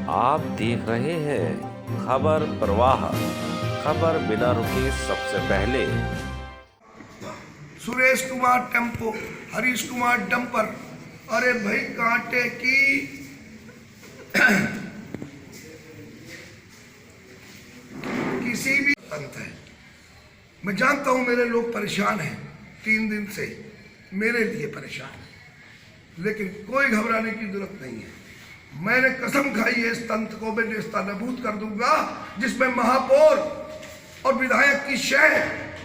आप देख रहे हैं खबर प्रवाह। खबर बिना रुके सबसे पहले। Suresh Kumar tempo, Harish Kumar dumper. अरे भाई कांटे की किसी भी अंत है। मैं जानता हूं मेरे लोग परेशान हैं, 3 दिन से मेरे लिए परेशान है, लेकिन कोई घबराने की जरूरत नहीं है। मैंने कसम खाई है इस तंत्र को मैं नेस्तनाबूद कर दूंगा, जिसमें महापौर और विधायक की शय,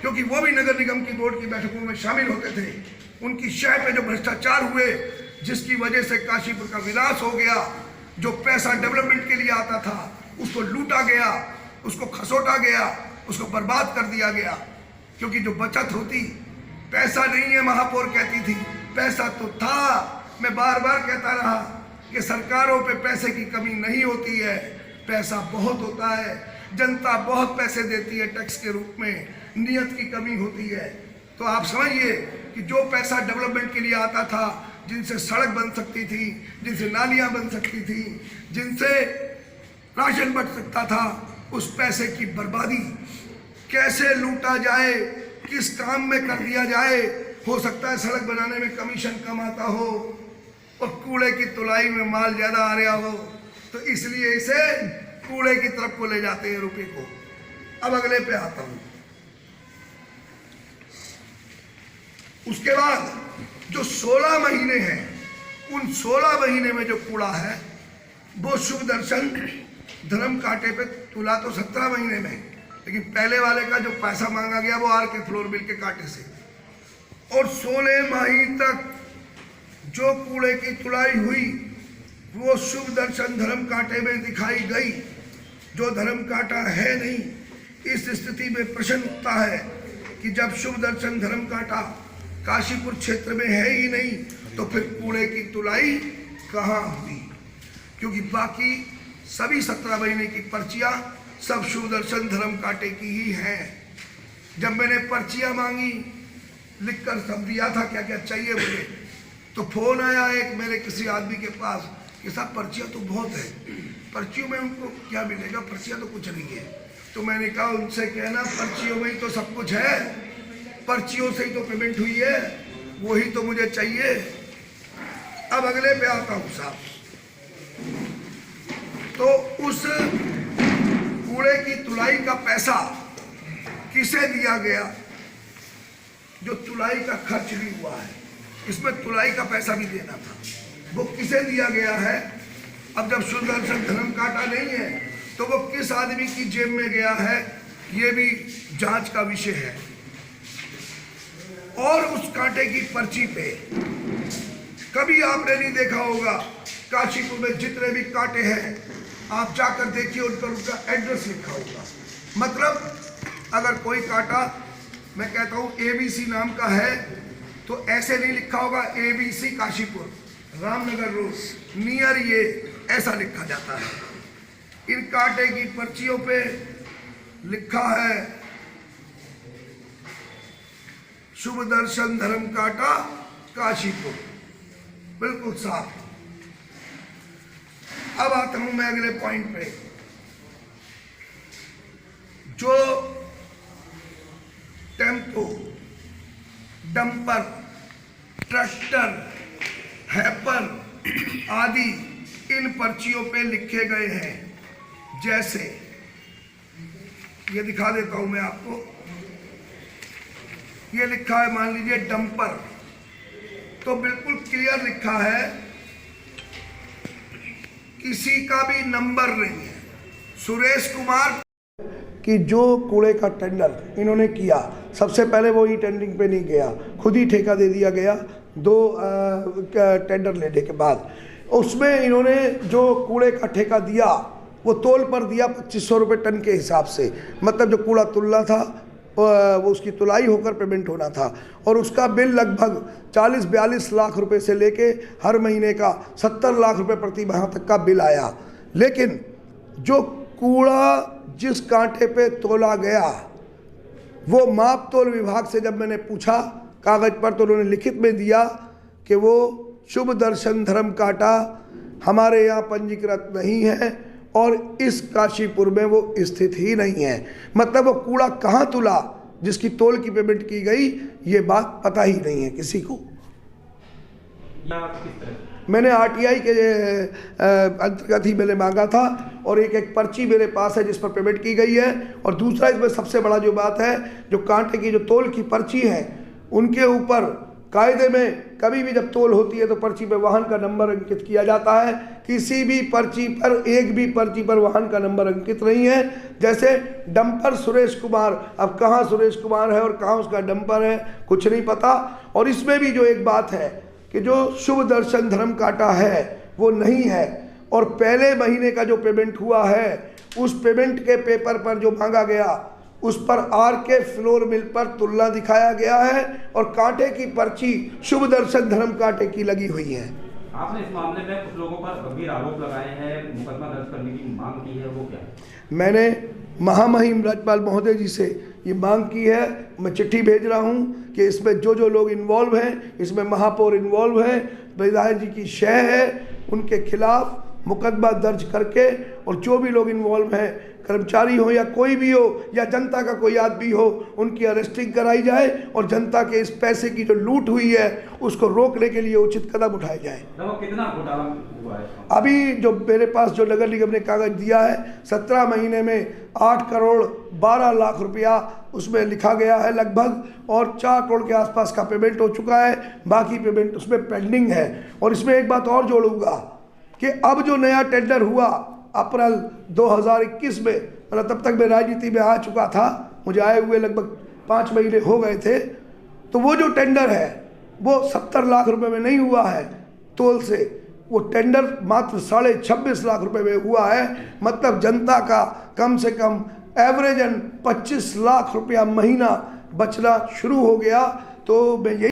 क्योंकि वो भी नगर निगम की बोर्ड की बैठकों में शामिल होते थे, उनकी शय पे जो भ्रष्टाचार हुए, जिसकी वजह से काशीपुर का विनाश हो गया। जो पैसा डेवलपमेंट के लिए आता था उसको लूटा गया, उसको खसोटा गया, उसको बर्बाद कर दिया गया। क्योंकि जो बचत होती, पैसा नहीं है महापौर कहती थी, पैसा तो था। मैं बार बार कहता रहा कि सरकारों पे पैसे की कमी नहीं होती है, पैसा बहुत होता है, जनता बहुत पैसे देती है टैक्स के रूप में, नियत की कमी होती है। तो आप समझिए कि जो पैसा डेवलपमेंट के लिए आता था, जिनसे सड़क बन सकती थी, जिनसे नालियां बन सकती थी, जिनसे राशन बच सकता था, उस पैसे की बर्बादी कैसे लूटा जाए, किस काम में कर दिया जाए। हो सकता है सड़क बनाने में कमीशन कम आता हो और कूड़े की तुलाई में माल ज्यादा आ रहा हो, तो इसलिए इसे कूड़े की तरफ को ले जाते हैं रुपए को। अब अगले पे आता हूं। उसके बाद जो 16 महीने हैं, उन 16 महीने में जो कूड़ा है वो शुभ दर्शन धर्म कांटे पे तुला तो 17 महीने में, लेकिन पहले वाले का जो पैसा मांगा गया वो आर के फ्लोर बिल के कांटे से। और 16 माही तक जो कूड़े की तुलाई हुई वो शुभ दर्शन धर्म कांटे में दिखाई गई। जो धर्म कांटा है नहीं, इस स्थिति में प्रश्न उठता है कि जब शुभ दर्शन धर्म कांटा काशीपुर क्षेत्र में है ही नहीं, तो फिर कूड़े की तुलाई कहाँ हुई? क्योंकि बाकी सभी 17 महीने की पर्चियां सब शुभ दर्शन धर्म कांटे की ही हैं। जब मैंने पर्चियां मांगी, लिखकर सब दिया था क्या क्या चाहिए मुझे, तो फोन आया एक मेरे किसी आदमी के पास कि साहब पर्चियां तो बहुत है, पर्चियों में उनको क्या मिलेगा, पर्चियां तो कुछ नहीं है। तो मैंने कहा उनसे कहना पर्चियों में ही तो सब कुछ है, पर्चियों से ही तो पेमेंट हुई है, वही तो मुझे चाहिए। अब अगले पे आता हूं साहब। तो उस कूड़े की तुलाई का पैसा किसे दिया गया? जो तुलाई का खर्च भी हुआ है, इसमें तुलाई का पैसा भी देना था, वो किसे दिया गया है? अब जब शुभ दर्शन धर्म कांटा नहीं है, तो वो किस आदमी की जेब में गया है, ये भी जांच का विषय है। और उस कांटे की पर्ची पे कभी आपने नहीं देखा होगा, काशीपुर में जितने भी कांटे हैं आप जाकर देखिए, उन पर उनका एड्रेस लिखा होगा। मतलब अगर कोई कांटा, मैं कहता हूं ABC नाम का है, तो ऐसे नहीं लिखा होगा ABC Kashipur Ramnagar road near, ये ऐसा लिखा जाता है। इन कांटे की पर्चियों पे लिखा है शुभ दर्शन धर्म कांटा काशीपुर, बिल्कुल साफ। अब आता हूं मैं अगले पॉइंट पे। जो टेम्पो, डंपर, ट्रैक्टर, हैपर आदि इन पर्चियों पे लिखे गए हैं, जैसे ये दिखा देता हूं मैं आपको। ये लिखा है, मान लीजिए डंपर, तो बिल्कुल क्लियर लिखा है, किसी का भी नंबर नहीं है। सुरेश कुमार कि जो कूड़े का टेंडर इन्होंने किया, सबसे पहले वो ही टेंडरिंग पे नहीं गया, खुद ही ठेका दे दिया गया 2 टेंडर लेने के बाद। उसमें इन्होंने जो कूड़े का ठेका दिया वो तोल पर दिया 2500 रुपये टन के हिसाब से। मतलब जो कूड़ा तुलना था वो उसकी तुलाई होकर पेमेंट होना था, और उसका बिल लगभग 40-42 लाख रुपए से लेके हर महीने का 70 लाख रुपए प्रति माह तक का बिल आया। लेकिन जो कूड़ा जिस कांटे पे तोला गया, वो माप तोल विभाग से जब मैंने पूछा कागज पर, तो उन्होंने लिखित में दिया कि वो शुभ दर्शन धर्म कांटा हमारे यहाँ पंजीकृत नहीं है, और इस काशीपुर में वो स्थित ही नहीं है। मतलब वो कूड़ा कहाँ तुला जिसकी तोल की पेमेंट की गई, ये बात पता ही नहीं है किसी को। मैंने आरटीआई के अंतर्गत ही मैंने मांगा था और एक पर्ची मेरे पास है जिस पर पेमेंट की गई है। और दूसरा इसमें सबसे बड़ा जो बात है, जो कांटे की जो तोल की पर्ची है उनके ऊपर कायदे में कभी भी जब तोल होती है तो पर्ची पे वाहन का नंबर अंकित किया जाता है। किसी भी पर्ची पर, एक भी पर्ची पर वाहन का नंबर अंकित नहीं है। जैसे डंपर सुरेश कुमार, अब कहाँ सुरेश कुमार है और कहाँ उसका डंपर है कुछ नहीं पता। और इसमें भी जो एक बात है कि जो शुभ दर्शन धर्म कांटा है वो नहीं है। और पहले महीने का जो पेमेंट हुआ है उस पेमेंट के पेपर पर जो मांगा गया उस पर आरके फ्लोर मिल पर तुलना दिखाया गया है और कांटे की पर्ची शुभ दर्शन धर्म कांटे की लगी हुई है। आपने इस मामले में कुछ लोगों पर गंभीर आरोप लगाए हैं, मुकदमा दर्ज करने की मांग की है, वो क्या है? मैंने महामहिम राज्यपाल महोदय जी से ये मांग की है, मैं चिट्ठी भेज रहा हूँ कि इसमें जो लोग इन्वॉल्व हैं, इसमें महापौर इन्वॉल्व हैं, विधायक जी की शय है, उनके खिलाफ मुकदमा दर्ज करके और जो भी लोग इन्वॉल्व हैं, कर्मचारी हो या कोई भी हो या जनता का कोई आदमी हो, उनकी अरेस्टिंग कराई जाए और जनता के इस पैसे की जो लूट हुई है उसको रोकने के लिए उचित कदम उठाए जाए। कितना घोटाला हुआ है? अभी जो मेरे पास जो नगर निगम ने कागज दिया है 17 महीने में 8 करोड़ 12 लाख रुपया उसमें लिखा गया है लगभग, और 4 करोड़ के आसपास का पेमेंट हो चुका है, बाकी पेमेंट उसमें पेंडिंग है। और इसमें एक बात और जोड़ूंगा कि अब जो नया टेंडर हुआ अप्रैल 2021 में, मतलब तब तक मैं राजनीति में आ चुका था, मुझे आए हुए लगभग 5 महीने हो गए थे, तो वो जो टेंडर है वो 70 लाख रुपए में नहीं हुआ है तोल से, वो टेंडर मात्र 26.5 लाख रुपए में हुआ है। मतलब जनता का कम से कम एवरेजन 25 लाख रुपया महीना बचना शुरू हो गया। तो मैं यही